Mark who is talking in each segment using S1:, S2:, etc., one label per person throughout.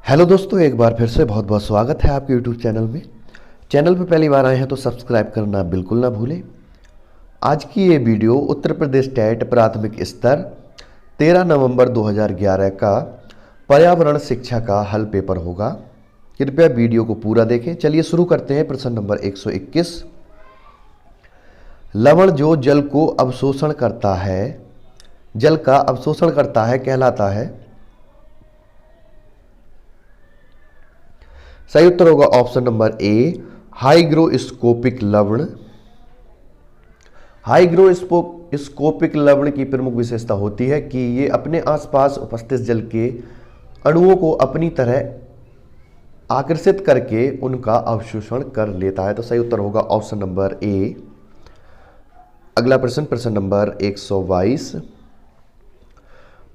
S1: Hello दोस्तों, एक बार फिर से बहुत बहुत स्वागत है आपके यूट्यूब चैनल में। चैनल पर पहली बार आए हैं तो सब्सक्राइब करना बिल्कुल ना भूलें। आज की ये वीडियो उत्तर प्रदेश टेट प्राथमिक स्तर 13 नवंबर 2011 का पर्यावरण शिक्षा का हल पेपर होगा। कृपया वीडियो को पूरा देखें। चलिए शुरू करते हैं। प्रश्न नंबर 121। लवण जो जल को अवशोषण करता है, जल का अवशोषण करता है कहलाता है। सही उत्तर होगा ऑप्शन नंबर ए, हाइग्रोस्कोपिक लवण। हाइग्रोस्कोपिक लवण की प्रमुख विशेषता होती है कि ये अपने आसपास उपस्थित जल के अणुओं को अपनी तरह आकर्षित करके उनका अवशोषण कर लेता है। तो सही उत्तर होगा ऑप्शन नंबर ए। अगला प्रश्न, प्रश्न नंबर 122।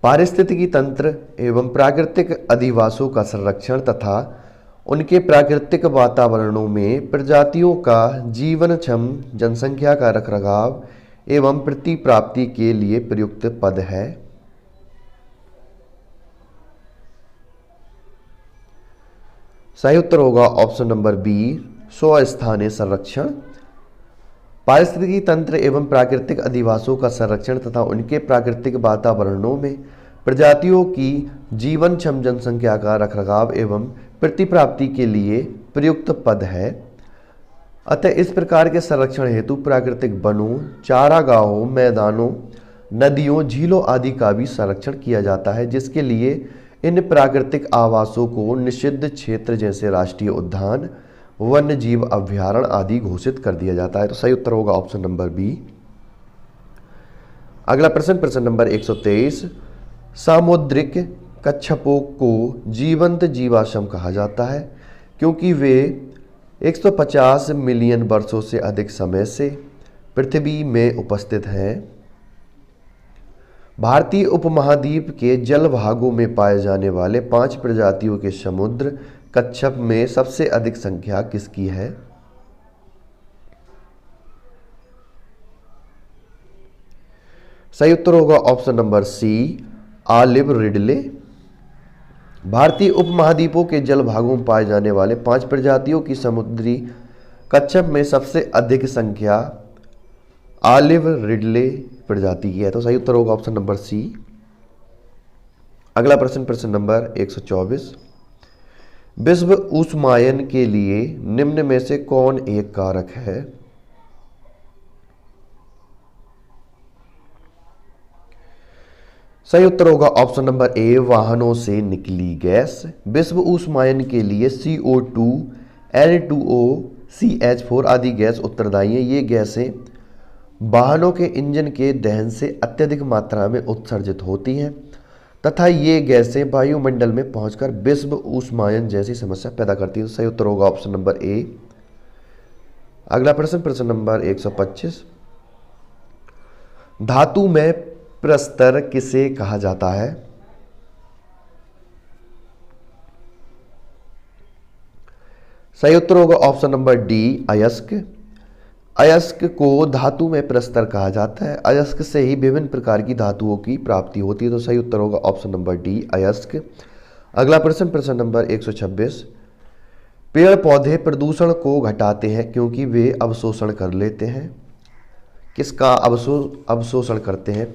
S1: पारिस्थितिकी तंत्र एवं प्राकृतिक अधिवासों का संरक्षण तथा उनके प्राकृतिक वातावरणों में प्रजातियों का जीवनक्षम जनसंख्या का रखरखाव एवं प्रतिप्राप्ति के लिए प्रयुक्त पद है। सही उत्तर होगा ऑप्शन नंबर बी, स्वस्थानीय संरक्षण। पारिस्थितिकी तंत्र एवं प्राकृतिक अधिवासों का संरक्षण तथा उनके प्राकृतिक वातावरणों में प्रजातियों की जीवनक्षम जनसंख्या का रखरखाव एवं प्रतिप्राप्ति के लिए प्रयुक्त पद है। अतः इस प्रकार के संरक्षण हेतु प्राकृतिक वनों, चारागाहों, मैदानों, नदियों, झीलों आदि का भी संरक्षण किया जाता है, जिसके लिए इन प्राकृतिक आवासों को निषिद्ध क्षेत्र जैसे राष्ट्रीय उद्यान, वन्य जीव अभ्यारण्य आदि घोषित कर दिया जाता है। तो सही उत्तर होगा ऑप्शन नंबर बी। अगला प्रश्न, प्रश्न नंबर 123। सामुद्रिक कच्छपों को जीवंत जीवाश्म कहा जाता है क्योंकि वे 150 मिलियन वर्षों से अधिक समय से पृथ्वी में उपस्थित हैं। भारतीय उपमहाद्वीप के जल भागों में पाए जाने वाले 5 प्रजातियों के समुद्र कच्छप में सबसे अधिक संख्या किसकी है? सही उत्तर होगा option number C, olive ridley. भारतीय उपमहाद्वीपों के जल भागों में पाए जाने वाले 5 प्रजातियों की समुद्री कच्छप में सबसे अधिक संख्या ऑलिव रिडले प्रजाति की है। तो सही उत्तर होगा ऑप्शन नंबर सी। अगला प्रश्न, प्रश्न नंबर 124। विश्व ऊष्मायन के लिए निम्न में से कौन एक कारक है? सही उत्तर होगा ऑप्शन नंबर ए, वाहनों से निकली गैस। विश्व ऊष्मायन के लिए CO2, N2O, CH4 आदि गैस उत्तरदायी हैं। ये गैसें वाहनों के इंजन के दहन से अत्यधिक मात्रा में उत्सर्जित होती हैं तथा ये गैसें वायुमंडल में पहुंचकर विश्व ऊष्मायन जैसी समस्या पैदा करती हैं। तो सही उत्तर होगा ऑप्शन नंबर ए। अगला प्रश्न, प्रश्न नंबर 125। धातु में प्रस्तर किसे कहा जाता है? सही उत्तर होगा ऑप्शन नंबर डी, अयस्क। अयस्क को धातु में प्रस्तर कहा जाता है। अयस्क से ही विभिन्न प्रकार की धातुओं की प्राप्ति होती है। तो सही उत्तर होगा ऑप्शन नंबर डी, अयस्क। अगला प्रश्न, प्रश्न नंबर 126। पेड़ पौधे प्रदूषण को घटाते हैं क्योंकि वे अवशोषण कर लेते हैं। किसका अवशोषण करते हैं?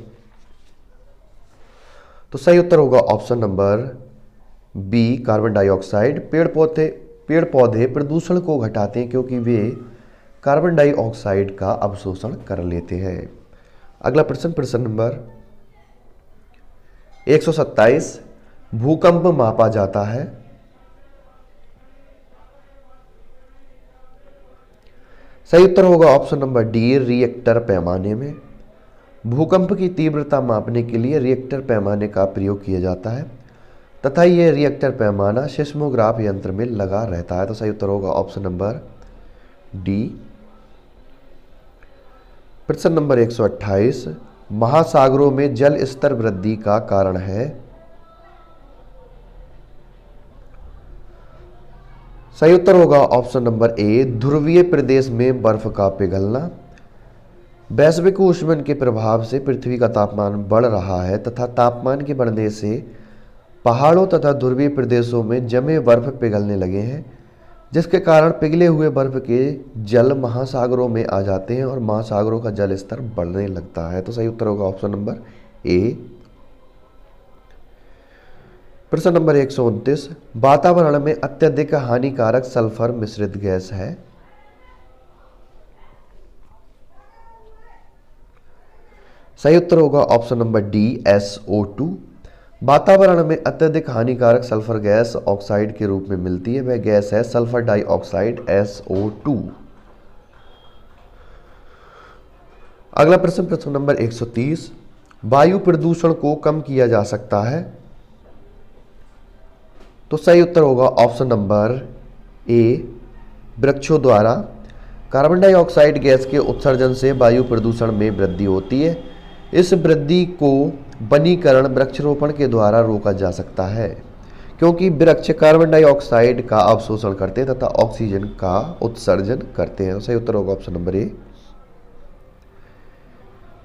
S1: तो सही उत्तर होगा option number B, carbon dioxide. पेड़ पौधे प्रदूषण को घटाते हैं क्योंकि वे कार्बन डाइऑक्साइड का अवशोषण कर लेते हैं। अगला प्रश्न, प्रश्न नंबर 127। भूकंप मापा जाता है। सही उत्तर होगा ऑप्शन नंबर डी, रिएक्टर पैमाने में। भूकंप की तीव्रता मापने के लिए रिएक्टर पैमाने का प्रयोग किया जाता है तथा यह रिएक्टर पैमाना सिस्मोग्राफ यंत्र में लगा रहता है। तो सही उत्तर होगा ऑप्शन नंबर डी। प्रश्न नंबर 128। महासागरों में जल स्तर वृद्धि का कारण है? सही उत्तर होगा ऑप्शन नंबर ए, ध्रुवीय प्रदेश में बर्फ का पिघलना। वैश्विक ऊष्मन के प्रभाव से पृथ्वी का तापमान बढ़ रहा है तथा तापमान के बढ़ने से पहाड़ों तथा ध्रुवीय प्रदेशों में जमे बर्फ पिघलने लगे हैं, जिसके कारण पिघले हुए बर्फ के जल महासागरों में आ जाते हैं और महासागरों का जल स्तर बढ़ने लगता है। तो सही उत्तर होगा ऑप्शन नंबर ए। प्रश्न नंबर 129, वातावरण में अत्यधिक हानिकारक सल्फर मिश्रित गैस है। सही उत्तर होगा ऑप्शन नंबर डी, SO2। वातावरण में अत्यधिक हानिकारक सल्फर गैस ऑक्साइड के रूप में मिलती है, वह गैस है सल्फर डाइऑक्साइड, SO2। अगला प्रश्न, प्रश्न नंबर 130, वायु प्रदूषण को कम किया जा सकता है। तो सही उत्तर होगा ऑप्शन नंबर ए, वृक्षों द्वारा। कार्बन डाइऑक्साइड गैस के उत्सर्जन से वायु प्रदूषण में वृद्धि होती है। इस वृद्धि को वनीकरण वृक्षारोपण के द्वारा रोका जा सकता है, क्योंकि वृक्ष कार्बन डाइऑक्साइड का अवशोषण करते हैं तथा ऑक्सीजन का उत्सर्जन करते हैं। सही उत्तर होगा ऑप्शन नंबर ए।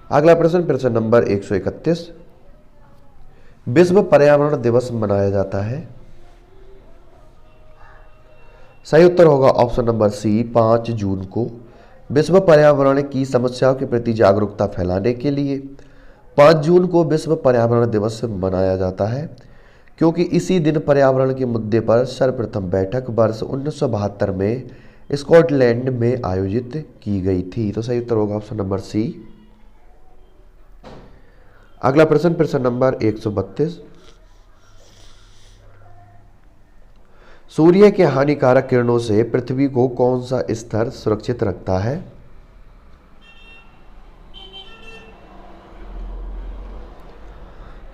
S1: अगला प्रश्न, प्रश्न नंबर 131, विश्व पर्यावरण दिवस मनाया जाता है। सही उत्तर होगा ऑप्शन नंबर सी, 5 जून को। विश्व पर्यावरण की समस्याओं के प्रति जागरूकता फैलाने के लिए 5 जून को विश्व पर्यावरण दिवस मनाया जाता है, क्योंकि इसी दिन पर्यावरण के मुद्दे पर सर्वप्रथम बैठक वर्ष 1972 में स्कॉटलैंड में आयोजित की गई थी। तो सही उत्तर होगा ऑप्शन नंबर सी। अगला प्रश्न, प्रश्न नंबर 132, सूर्य के हानिकारक किरणों से पृथ्वी को कौन सा स्तर सुरक्षित रखता है।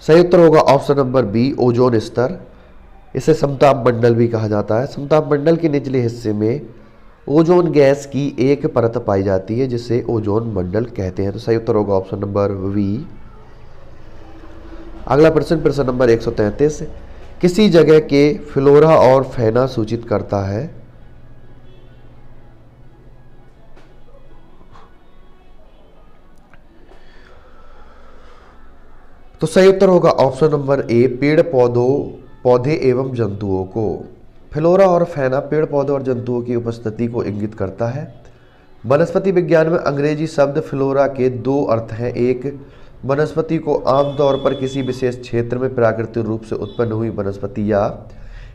S1: सही उत्तर होगा ऑप्शन नंबर बी, ओजोन स्तर। इसे समताप मंडल भी कहा जाता है। समताप मंडल के निचले हिस्से में ओजोन गैस की एक परत पाई जाती है, जिसे ओजोन मंडल कहते हैं। तो सही उत्तर होगा ऑप्शन नंबर बी। अगला प्रश्न, प्रश्न नंबर 133, किसी जगह के फ्लोरा और फैना सूचित करता है। तो सही उत्तर होगा ऑप्शन नंबर ए, पेड़ पौधे एवं जंतुओं को। फ्लोरा और फैना पेड़ पौधों और जंतुओं की उपस्थिति को इंगित करता है। वनस्पति विज्ञान में अंग्रेजी शब्द फ्लोरा के 2 अर्थ हैं। एक, वनस्पति को आमतौर पर किसी विशेष क्षेत्र में प्राकृतिक रूप से उत्पन्न हुई वनस्पति या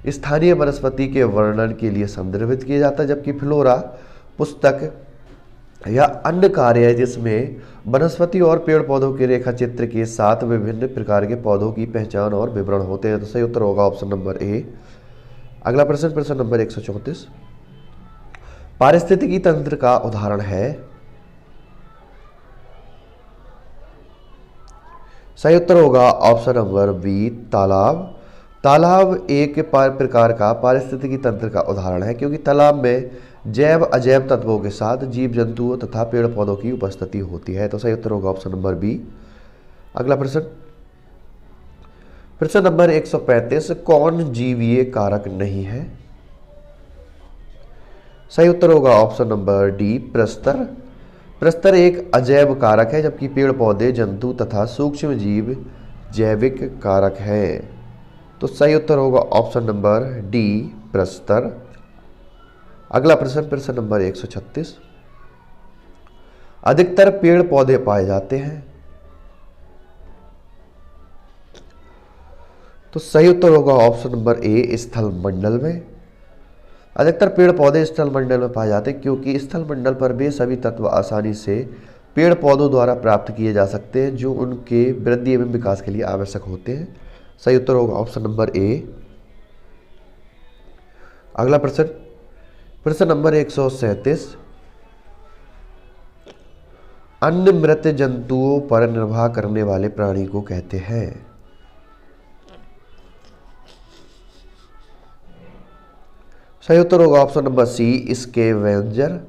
S1: स्थानीय वनस्पति के वर्णन के लिए संदर्भित किया जाता है, जबकि फ्लोरा पुस्तक या अन्य कार्य है जिसमें वनस्पति और पेड़ पौधों के रेखा चित्र के साथ विभिन्न प्रकार के पौधों की पहचान और विवरण होते हैं। तो सही उत्तर होगा ऑप्शन नंबर ए। अगला प्रश्न, प्रश्न नंबर 134, पारिस्थितिकी तंत्र का उदाहरण है। सही उत्तर होगा ऑप्शन नंबर बी, तालाब। तालाब एक प्रकार का पारिस्थितिकी तंत्र का उदाहरण है, क्योंकि तालाब में जैव अजैव तत्वों के साथ जीव जंतुओं तथा पेड़ पौधों की उपस्थिति होती है। तो सही उत्तर होगा ऑप्शन नंबर बी। अगला प्रश्न, प्रश्न नंबर 135, कौन जीवीय कारक नहीं है। सही उत्तर होगा ऑप्शन नंबर डी, प्रस्तर। प्रस्तर एक अजैव कारक है, जबकि पेड़ पौधे, जंतु तथा सूक्ष्म जीव जैविक कारक हैं। तो सही उत्तर होगा ऑप्शन नंबर डी, प्रस्तर। अगला प्रश्न, प्रश्न नंबर 136, अधिकतर पेड़ पौधे पाए जाते हैं। तो सही उत्तर होगा ऑप्शन नंबर ए, स्थल मंडल में। अधिकतर पेड़ पौधे स्थल मंडल में पाए जाते हैं, क्योंकि स्थल मंडल पर वे सभी तत्व आसानी से पेड़ पौधों द्वारा प्राप्त किए जा सकते हैं जो उनके वृद्धि एवं विकास के लिए आवश्यक होते हैं। सही उत्तर होगा ऑप्शन नंबर ए। अगला प्रश्न, प्रश्न नंबर 137, अन्य मृत जंतुओं पर निर्वाह करने वाले प्राणी को कहते हैं। सही उत्तर होगा option number C, scavenger.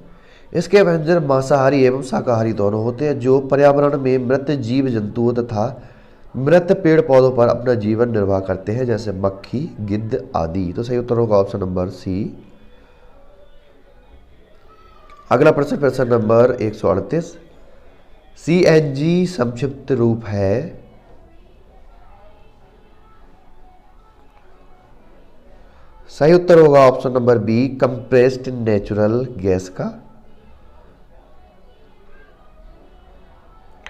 S1: Scavenger मांसाहारी एवं शाकाहारी दोनों होते हैं, जो पर्यावरण में मृत जीव जंतुओं तथा मृत पेड़ पौधों पर अपना जीवन निर्वाह करते हैं, जैसे मक्खी, गिद्ध आदि। तो सही उत्तर होगा ऑप्शन नंबर सी। अगला प्रश्न, प्रश्न नंबर 138, CNG संक्षिप्त रूप है। सही उत्तर होगा option number B, compressed natural gas का।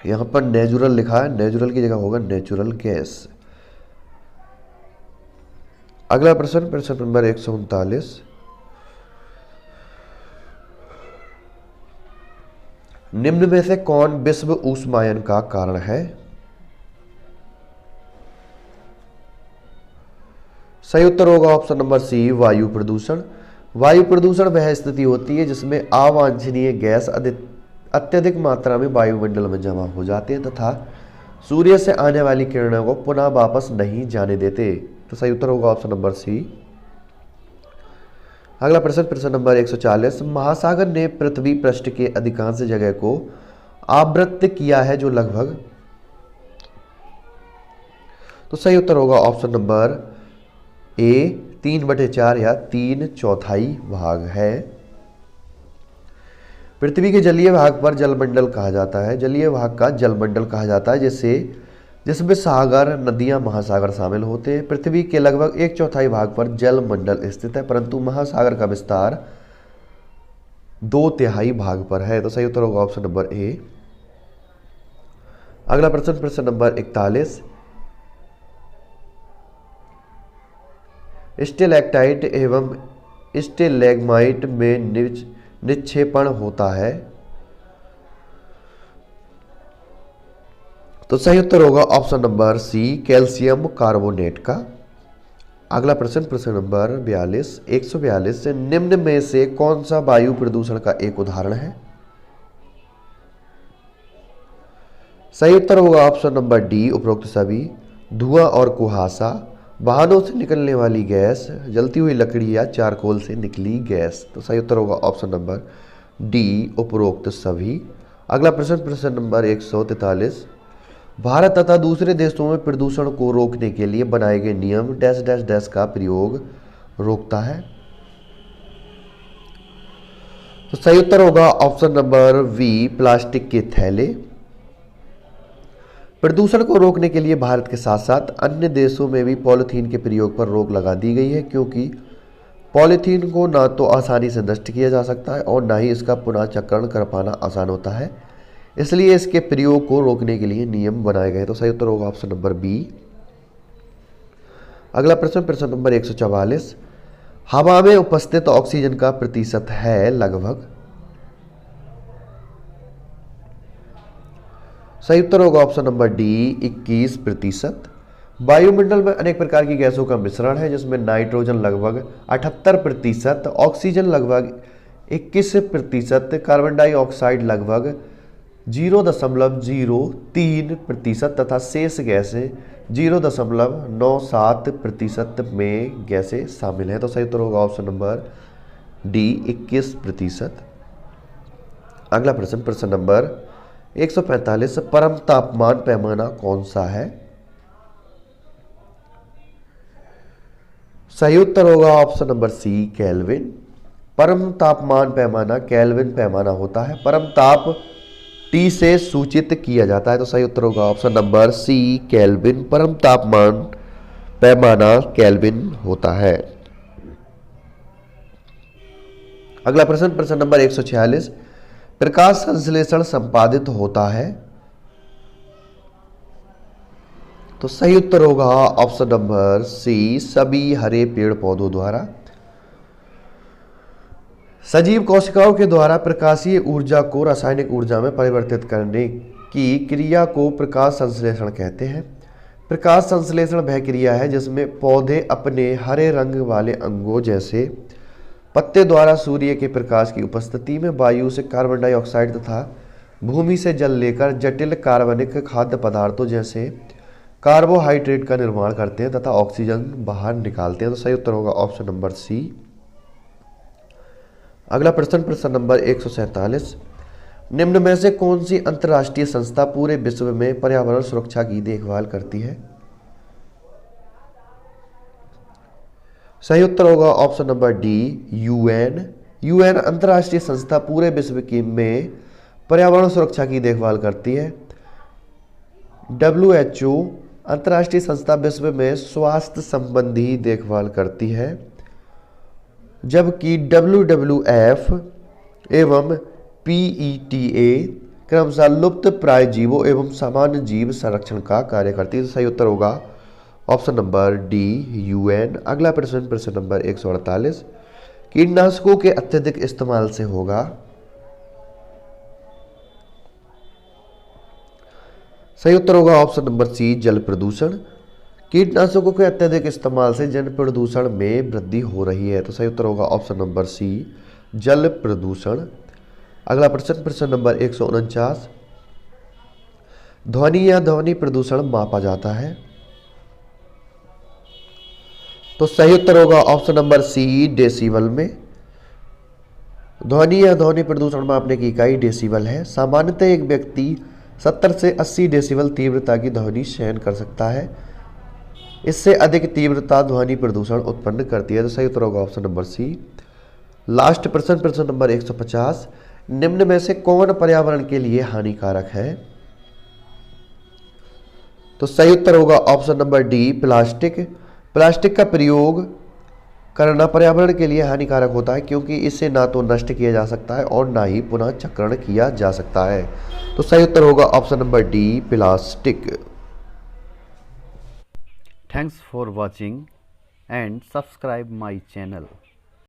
S1: यहां पर नेचुरल लिखा है, नेचुरल की जगह होगा नेचुरल गैस। अगला प्रश्न, प्रश्न नंबर 139। निम्न में से कौन विश्व ऊष्मायन का कारण है? सही उत्तर होगा ऑप्शन नंबर सी, वायु प्रदूषण। वायु प्रदूषण वह स्थिति होती है जिसमें अवांछनीय गैस अत्यधिक मात्रा में वायुमंडल में जमा हो जाते हैं तथा सूर्य से आने वाली किरणों को पुनः वापस नहीं जाने देते। तो सही उत्तर होगा ऑप्शन नंबर सी। अगला प्रश्न, प्रश्न नंबर 140। महासागर ने पृथ्वी पृष्ठ के अधिकांश जगह को आवृत किया है जो लगभग। तो सही उत्तर होगा ऑप्शन नंबर ए, 3/4 या 3/4 भाग है। पृथ्वी के जलीय भाग पर जलमंडल कहा जाता है, जलीय भाग का जलमंडल कहा जाता है जिसमें सागर, नदियां, महासागर शामिल होते हैं। पृथ्वी के लगभग 1/4 भाग पर जलमंडल स्थित है, परंतु महासागर का विस्तार 2/3 भाग पर है। तो सही उत्तर होगा ऑप्शन नंबर ए। अगला प्रश्न, प्रश्न नंबर 41। स्टेलैक्टाइट एवं स्टेलैग्माइट में निक्षेपण होता है। तो सही उत्तर होगा option number C, calcium carbonate का। अगला प्रश्न, प्रश्न नंबर 42, 142 से निम्न में से कौन सा वायु प्रदूषण का एक उदाहरण है? सही उत्तर होगा ऑप्शन नंबर डी, उपरोक्त सभी। धुआं और कुहासा, वाहनों से निकलने वाली गैस, जलती हुई लकड़ी या चारकोल से निकली गैस। तो सही उत्तर होगा ऑप्शन नंबर डी, उपरोक्त सभी। अगला प्रश्न, प्रश्न नंबर 143। भारत तथा दूसरे देशों में प्रदूषण को रोकने के लिए बनाए गए नियम डैश डैश डैश का प्रयोग रोकता है। तो सही उत्तर होगा ऑप्शन नंबर वी, प्लास्टिक के थैले। प्रदूषण को रोकने के लिए भारत के साथ साथ अन्य देशों में भी पॉलीथीन के प्रयोग पर रोक लगा दी गई है, क्योंकि पॉलीथीन को ना तो आसानी से नष्ट किया जा सकता है और ना ही इसका पुनः चक्रण कर पाना आसान होता है, इसलिए इसके प्रयोग को रोकने के लिए नियम बनाए गए। तो सही उत्तर होगा ऑप्शन नंबर बी। अगला प्रश्न, प्रश्न नंबर 144। हवा में उपस्थित ऑक्सीजन का प्रतिशत है लगभग। सही उत्तर होगा ऑप्शन नंबर डी, 21%। वायुमंडल में अनेक प्रकार की गैसों का मिश्रण है जिसमें नाइट्रोजन लगभग 78%, ऑक्सीजन लगभग 21%, कार्बन डाइऑक्साइड लगभग 0.03% तथा शेष गैसें 0.97% में गैसें शामिल हैं। तो सही उत्तर होगा ऑप्शन नंबर डी, 21%। अगला प्रश्न, प्रश्न नंबर 145। परम तापमान पैमाना कौन सा है? सही उत्तर होगा ऑप्शन नंबर सी, केल्विन। परम तापमान पैमाना केल्विन पैमाना होता है। परम ताप टी से सूचित किया जाता है। तो सही उत्तर होगा ऑप्शन नंबर सी, केल्विन। परम तापमान पैमाना केल्विन होता है। अगला प्रश्न, प्रश्न नंबर 146। प्रकाश संश्लेषण संपादित होता है। तो सही उत्तर होगा ऑप्शन नंबर सी, सभी हरे पेड़ पौधों द्वारा। सजीव कोशिकाओं के द्वारा प्रकाशीय ऊर्जा को रासायनिक ऊर्जा में परिवर्तित करने की क्रिया को प्रकाश संश्लेषण कहते हैं। प्रकाश संश्लेषण वह क्रिया है जिसमें पौधे अपने हरे रंग वाले अंगों जैसे पत्ते द्वारा सूर्य के प्रकाश की उपस्थिति में वायु से कार्बन डाइऑक्साइड तथा भूमि से जल लेकर जटिल कार्बनिक खाद्य पदार्थों जैसे कार्बोहाइड्रेट का निर्माण करते हैं तथा ऑक्सीजन बाहर निकालते हैं। तो सही उत्तर होगा ऑप्शन नंबर सी। अगला प्रश्न, प्रश्न नंबर 147। निम्न में से कौन सी अंतर्राष्ट्रीय संस्था पूरे विश्व में पर्यावरण सुरक्षा की देखभाल करती है? सही उत्तर होगा option number D, UN. UN अंतर्राष्ट्रीय संस्था पूरे विश्व में पर्यावरण सुरक्षा की देखभाल करती है। WHO अंतर्राष्ट्रीय संस्था विश्व में स्वास्थ्य संबंधी देखभाल करती है। जबकि WWF एवं PETA क्रमशः लुप्त प्राय जीवों एवं सामान्य जीव संरक्षण का कार्य करती है। तो सही उत्तर होगा ऑप्शन नंबर डी UN। अगला प्रश्न, प्रश्न नंबर 148, कीटनाशकों के अत्यधिक इस्तेमाल से होगा। सही उत्तर होगा ऑप्शन नंबर सी जल प्रदूषण। कीटनाशकों के अत्यधिक इस्तेमाल से जल प्रदूषण में वृद्धि हो रही है। तो सही उत्तर होगा ऑप्शन नंबर सी जल प्रदूषण। अगला प्रश्न, प्रश्न नंबर 149, ध्वनि या ध्वनि प्रदूषण मापा जाता है। तो सही उत्तर होगा ऑप्शन नंबर सी डेसिबल में। ध्वनि या ध्वनि प्रदूषण मापने की इकाई डेसिबल है। सामान्यतः एक व्यक्ति 70 से 80 डेसिबल तीव्रता की ध्वनि सहन कर सकता है। इससे अधिक तीव्रता ध्वनि प्रदूषण उत्पन्न करती है। तो सही उत्तर होगा ऑप्शन नंबर सी। लास्ट प्रश्न, प्रश्न नंबर 150, निम्न में से कौन पर्यावरण के लिए हानिकारक है। तो सही उत्तर होगा option number D plastic. Plastic का प्रयोग करना पर्यावरण के लिए हानिकारक होता है क्योंकि इससे ना तो नष्ट किया जा सकता है और ना ही पुनः चक्रण किया जा सकता है। तो सही उत्तर होगा option number D plastic.
S2: Thanks for watching and subscribe my channel.